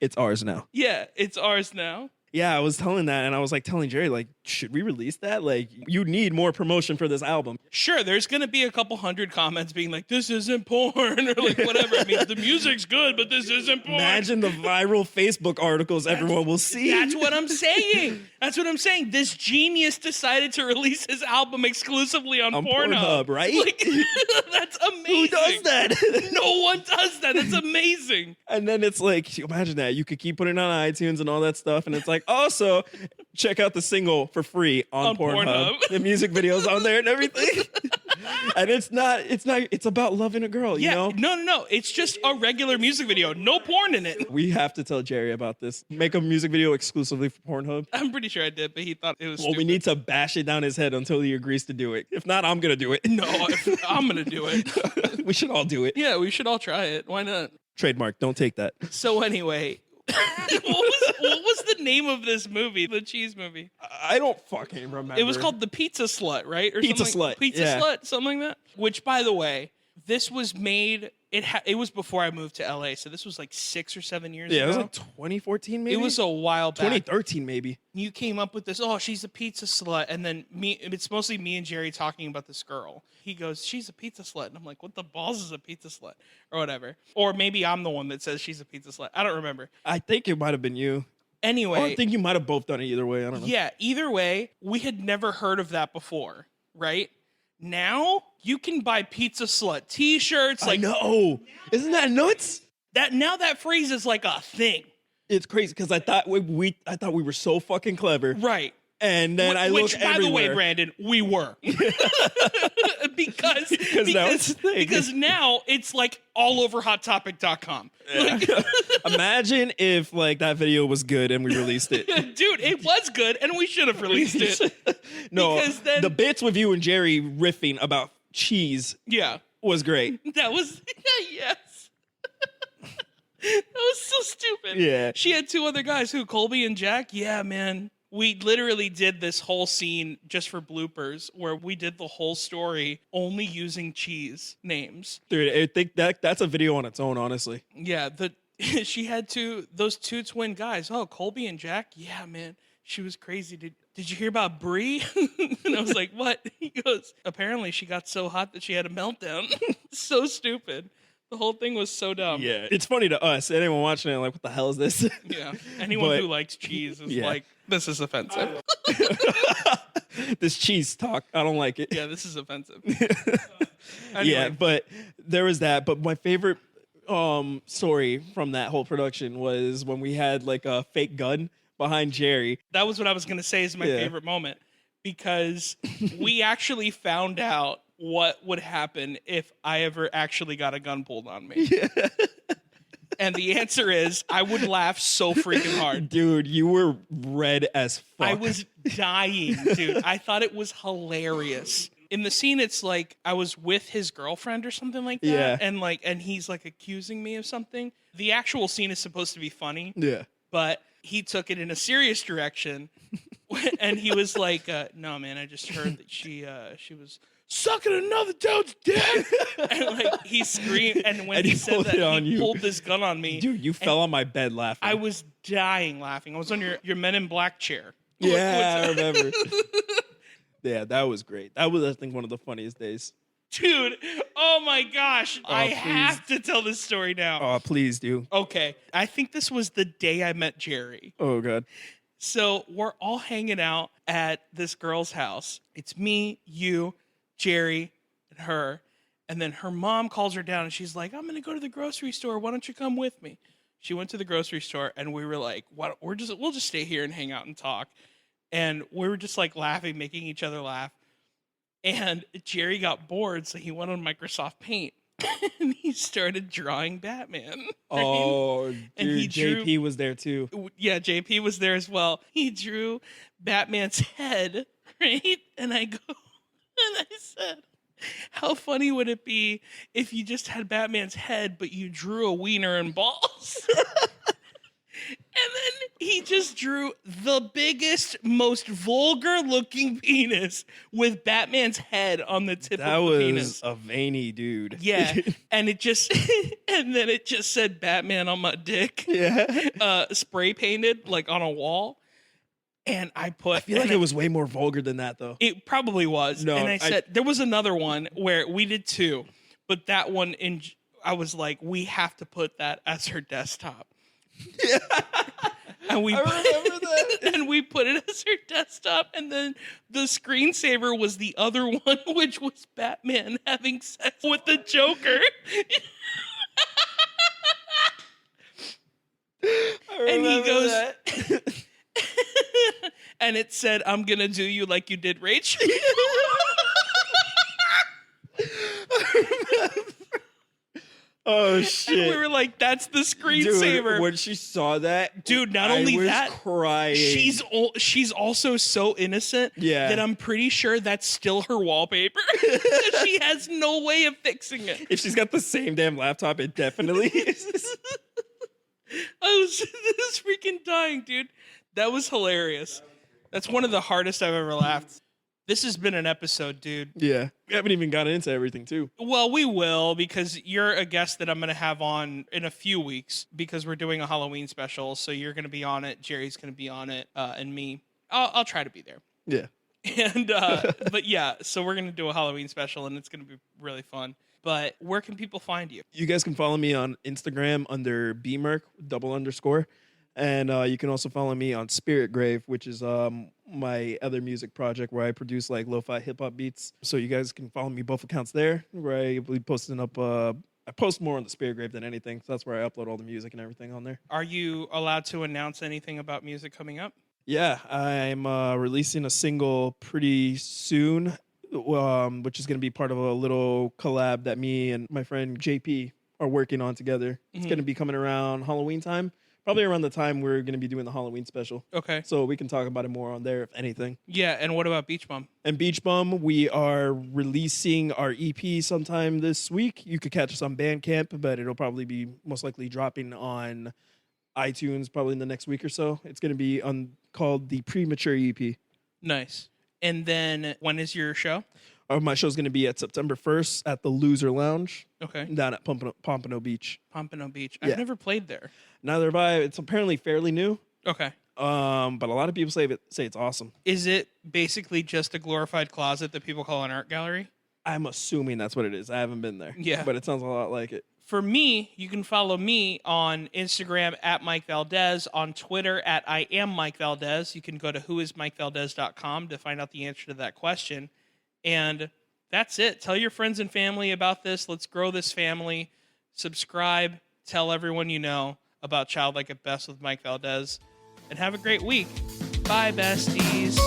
It's ours now. Yeah, it's ours now. Yeah, I was telling that, and I was like telling Jerry, like, should we release that? Like, you need more promotion for this album. Sure, there's going to be a couple hundred comments being like, this isn't porn, or like whatever. I mean, the music's good, but this isn't porn. Imagine the viral Facebook articles everyone will see. That's what I'm saying. That's what I'm saying. This genius decided to release his album exclusively on Pornhub. right? Like, that's amazing. Who does that? No one does that. That's amazing. And then it's like, imagine that. You could keep putting it on iTunes and all that stuff, and it's like, also, check out the single for free on Pornhub. The music video's on there and everything. And it's about loving a girl, you know? No. It's just a regular music video. No porn in it. We have to tell Jerry about this. Make a music video exclusively for Pornhub. I'm pretty sure I did, but he thought it was Well, we stupid. need to bash it down his head until he agrees to do it. If not, I'm going to do it. No, I'm going to do it. We should all do it. Yeah, we should all try it. Why not? Trademark, don't take that. So anyway, what was the name of this movie, the cheese movie? I don't fucking remember. It was called The Pizza Slut, right? Or Pizza something Slut, Pizza yeah. Slut, something like that. Which, by the way, this was made. It was before I moved to LA, so this was like 6 or 7 years ago. Yeah, it was like 2014 maybe? It was a while back. 2013 maybe. You came up with this, oh, she's a pizza slut. And then it's mostly me and Jerry talking about this girl. He goes, she's a pizza slut. And I'm like, what the balls is a pizza slut? Or whatever. Or maybe I'm the one that says she's a pizza slut. I don't remember. I think it might have been you. Anyway. Or I think you might have both done it either way. I don't know. Yeah, either way, we had never heard of that before, right? Now, you can buy pizza slut t-shirts. I know. Isn't that nuts? Now that phrase is like a thing. It's crazy because I thought we were so fucking clever. Right. And then I look Which, by everywhere. the way, Brandon, we were. because now it's a thing. because now it's like all over HotTopic.com. Like, Imagine if like that video was good and we released it. dude, it was good, and we should have released it. No, Because then- the bits with you and Jerry riffing about cheese Yeah, was great. that was yes. That was so stupid. Yeah. She had two other guys, Colby and Jack. Yeah, man. We literally did this whole scene just for bloopers where we did the whole story only using cheese names. Dude, I think that's a video on its own, honestly. Yeah, she had those two twin guys. Oh, Colby and Jack. Yeah, man. She was crazy. Did you hear about Bree? And I was like, what? He goes, apparently she got so hot that she had a meltdown. So stupid. The whole thing was so dumb. Yeah, it's funny to us. Anyone watching it, like, what the hell is this? Yeah. Anyone But- who likes cheese is Yeah. like, this is offensive. This cheese talk, I don't like it. Yeah, this is offensive. Yeah, Anyway. but there was that. But my favorite story from that whole production was when we had like a fake gun behind Jerry. That was what I was going to say is my Yeah. favorite moment, because we actually found out what would happen if I ever actually got a gun pulled on me. Yeah. And the answer is I would laugh so freaking hard. Dude, you were red as fuck. I was dying, dude. I thought it was hilarious. In the scene, it's like I was with his girlfriend or something like that. Yeah. And he's like accusing me of something. The actual scene is supposed to be funny. Yeah. But he took it in a serious direction. And he was like, no, man, I just heard that she was sucking another dude's dick. And like he screamed, and when And he he said pulled that, it on he you. pulled this gun on me. Dude, you fell on my bed laughing. I was dying laughing. I was on your Men in Black chair. Yeah, I remember. Yeah, that was great. That was, I think, one of the funniest days. Dude, oh my gosh. I please. have to tell this story now. Oh, please do. Okay. I think this was the day I met Jerry. Oh, God. So we're all hanging out at this girl's house. It's me, you, Jerry, and her. And then her mom calls her down and she's like, I'm going to go to the grocery store. Why don't you come with me? She went to the grocery store and we were like, we'll just stay here and hang out and talk. And we were just like laughing, making each other laugh. And Jerry got bored, so he went on Microsoft Paint and he started drawing Batman. right? Oh, dude, And he drew- JP was there too. Yeah, JP was there as well. He drew Batman's head, right? And I go, and I said, how funny would it be if you just had Batman's head, but you drew a wiener and balls? And then he just drew the biggest, most vulgar-looking penis with Batman's head on the tip That of the was penis. a veiny dude. Yeah, and it just, and then it just said Batman on my dick, Yeah. spray painted like on a wall. And I put, I feel like it was way more vulgar than that, though. it probably was. No, and I said there was another one where we did two, but that one I was like, we have to put that as her desktop. Yeah. And we I remember that. and we put it as her desktop, and then the screensaver was the other one, which was Batman having sex with the Joker. And he goes, and it said, "I'm gonna do you like you did Rachel." Oh And shit! we were like, "That's the Dude, screensaver." when she saw that, Dude, not I only was that, crying. she's also so innocent Yeah. that I'm pretty sure that's still her wallpaper. She has no way of fixing it. If she's got the same damn laptop, it definitely is. I was freaking dying, dude. That was hilarious. That's one of the hardest I've ever laughed. This has been an episode, dude. Yeah, we haven't even gotten into everything too. Well, we will, because you're a guest that I'm going to have on in a few weeks because we're doing a Halloween special. So you're going to be on it. Jerry's going to be on it, and me. I'll try to be there. Yeah. And but yeah, so we're going to do a Halloween special, and it's going to be really fun. But where can people find you? You guys can follow me on Instagram under bmerc _. And you can also follow me on Spirit Grave, which is my other music project where I produce like lo-fi hip-hop beats. So you guys can follow me both accounts there, where I will be posting up. I post more on the Spirit Grave than anything. So that's where I upload all the music and everything on there. Are you allowed to announce anything about music coming up? Yeah, I'm releasing a single pretty soon, which is going to be part of a little collab that me and my friend JP are working on together. It's going to be coming around Halloween time. Probably around the time we're going to be doing the Halloween special. Okay. So we can talk about it more on there, if anything. Yeah, and what about Beach Bum? And Beach Bum, we are releasing our EP sometime this week. You could catch us on Bandcamp, but it'll probably be most likely dropping on iTunes probably in the next week or so. It's going to be called the Premature EP. Nice. And then when is your show? My show's going to be at September 1st at the Loser Lounge Okay. down at Pompano Beach. Pompano Beach. Yeah. I've never played there. Neither have I. It's apparently fairly new, Okay. but a lot of people say it's awesome. Is it basically just a glorified closet that people call an art gallery? I'm assuming that's what it is. I haven't been there. Yeah. But it sounds a lot like it. For me, you can follow me on Instagram at Mike Valdes, on Twitter at I am Mike Valdes. You can go to whoismikevaldes.com to find out the answer to that question. And that's it. Tell your friends and family about this. Let's grow this family. Subscribe. Tell everyone you know about Childlike at Best with Mike Valdes. And have a great week. Bye, besties.